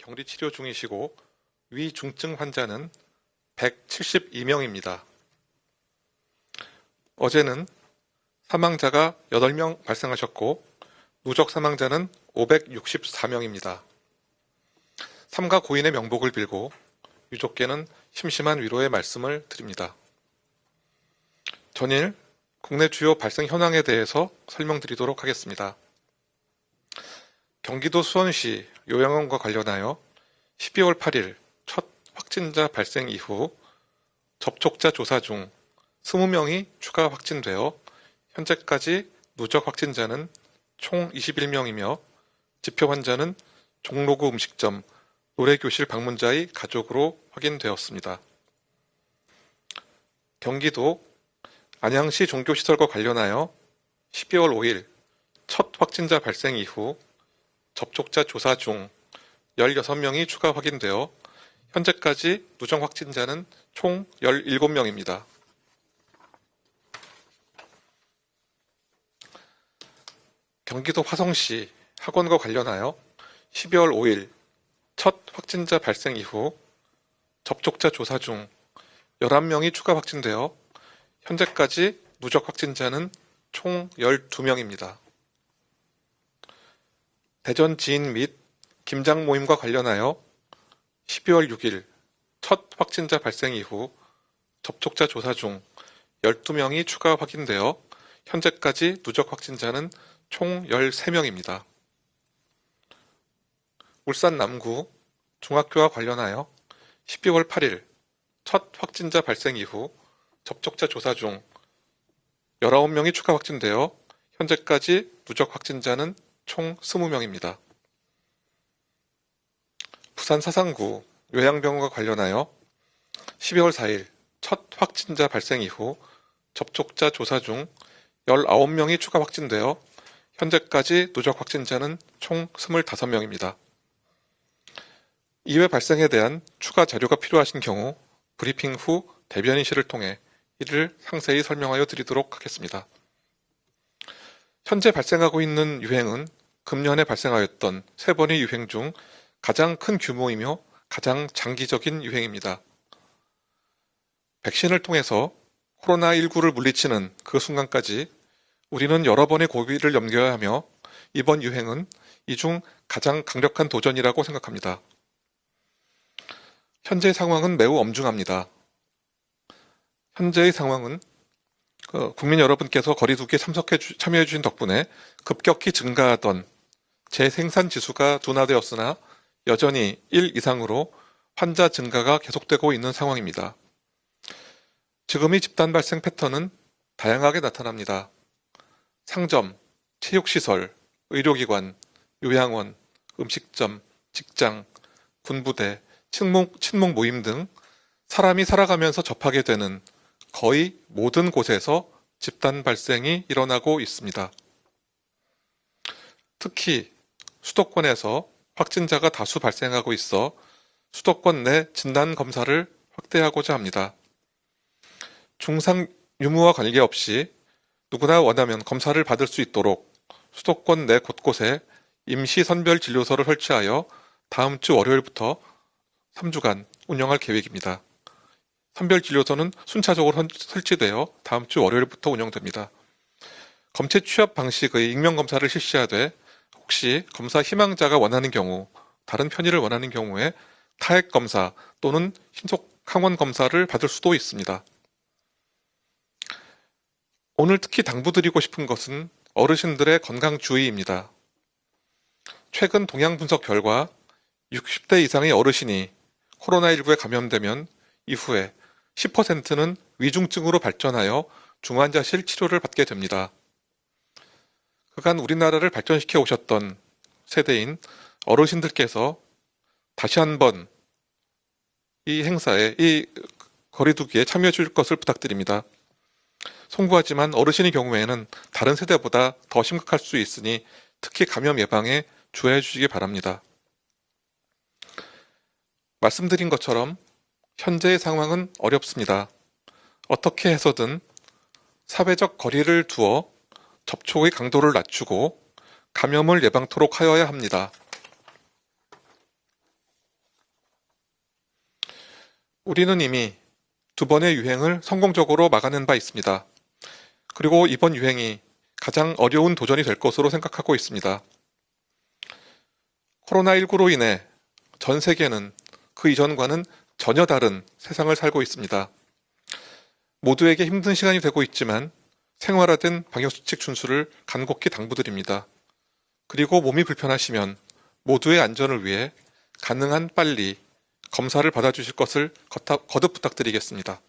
격리 치료 중이시고 위중증 환자는 172명입니다. 어제는 사망자가 8명 발생하셨고 누적 사망자는 564명입니다. 삼가 고인의 명복을 빌고 유족께는 심심한 위로의 말씀을 드립니다. 전일 국내 주요 발생 현황에 대해서 설명드리도록 하겠습니다. 경기도 수원시 요양원과 관련하여 12월 8일 첫 확진자 발생 이후 접촉자 조사 중 20명이 추가 확진되어 현재까지 누적 확진자는 총 21명이며 지표 환자는 종로구 음식점, 노래교실 방문자의 가족으로 확인되었습니다. 경기도 안양시 종교시설과 관련하여 12월 5일 첫 확진자 발생 이후 접촉자 조사 중 16명이 추가 확인되어 현재까지 누적 확진자는 총 17명입니다. 경기도 화성시 학원과 관련하여 12월 5일 첫 확진자 발생 이후 접촉자 조사 중 11명이 추가 확진되어 현재까지 누적 확진자는 총 12명입니다. 대전 지인 및 김장 모임과 관련하여 12월 6일 첫 확진자 발생 이후 접촉자 조사 중 12명이 추가 확인되어 현재까지 누적 확진자는 총 13명입니다. 울산 남구 중학교와 관련하여 12월 8일 첫 확진자 발생 이후 접촉자 조사 중 19명이 추가 확진되어 현재까지 누적 확진자는 총 20명입니다. 부산 사상구 요양병원과 관련하여 12월 4일 첫 확진자 발생 이후 접촉자 조사 중 19명이 추가 확진되어 현재까지 누적 확진자는 총 25명입니다. 이외 발생에 대한 추가 자료가 필요하신 경우 브리핑 후 대변인실을 통해 이를 상세히 설명하여 드리도록 하겠습니다. 현재 발생하고 있는 유행은 금년에 발생하였던 3번의 유행 중 가장 큰 규모이며 가장 장기적인 유행입니다. 백신을 통해서 코로나19를 물리치는 그 순간까지 우리는 여러 번의 고비를 넘겨야 하며 이번 유행은 이 중 가장 강력한 도전이라고 생각합니다. 현재의 상황은 매우 엄중합니다. 현재의 상황은 국민 여러분께서 거리두기에 참여해 주신 덕분에 급격히 증가하던 재생산 지수가 둔화되었으나 여전히 1 이상으로 환자 증가가 계속되고 있는 상황입니다. 지금의 집단 발생 패턴은 다양하게 나타납니다. 상점, 체육시설, 의료기관, 요양원, 음식점, 직장, 군부대, 친목 모임 등 사람이 살아가면서 접하게 되는 거의 모든 곳에서 집단 발생이 일어나고 있습니다. 특히 수도권에서 확진자가 다수 발생하고 있어 수도권 내 진단 검사를 확대하고자 합니다. 중상 유무와 관계없이 누구나 원하면 검사를 받을 수 있도록 수도권 내 곳곳에 임시 선별 진료소를 설치하여 다음 주 월요일부터 3주간 운영할 계획입니다. 선별 진료소는 순차적으로 설치되어 다음 주 월요일부터 운영됩니다. 검체 취합 방식의 익명 검사를 실시하되 혹시 검사 희망자가 원하는 경우, 다른 편의를 원하는 경우에 타액 검사 또는 신속 항원 검사를 받을 수도 있습니다. 오늘 특히 당부드리고 싶은 것은 어르신들의 건강 주의입니다. 최근 동향 분석 결과 60대 이상의 어르신이 코로나19에 감염되면 이후에 10%는 위중증으로 발전하여 중환자실 치료를 받게 됩니다. 그간 우리나라를 발전시켜 오셨던 세대인 어르신들께서 다시 한번 이 행사에, 이 거리두기에 참여해 줄 것을 부탁드립니다. 송구하지만 어르신의 경우에는 다른 세대보다 더 심각할 수 있으니 특히 감염 예방에 주의해 주시기 바랍니다. 말씀드린 것처럼 현재의 상황은 어렵습니다. 어떻게 해서든 사회적 거리를 두어 접촉의 강도를 낮추고 감염을 예방토록 하여야 합니다. 우리는 이미 두 번의 유행을 성공적으로 막아낸 바 있습니다. 그리고 이번 유행이 가장 어려운 도전이 될 것으로 생각하고 있습니다. 코로나19로 인해 전 세계는 그 이전과는 전혀 다른 세상을 살고 있습니다. 모두에게 힘든 시간이 되고 있지만 생활화된 방역수칙 준수를 간곡히 당부드립니다. 그리고 몸이 불편하시면 모두의 안전을 위해 가능한 빨리 검사를 받아주실 것을 거듭 부탁드리겠습니다.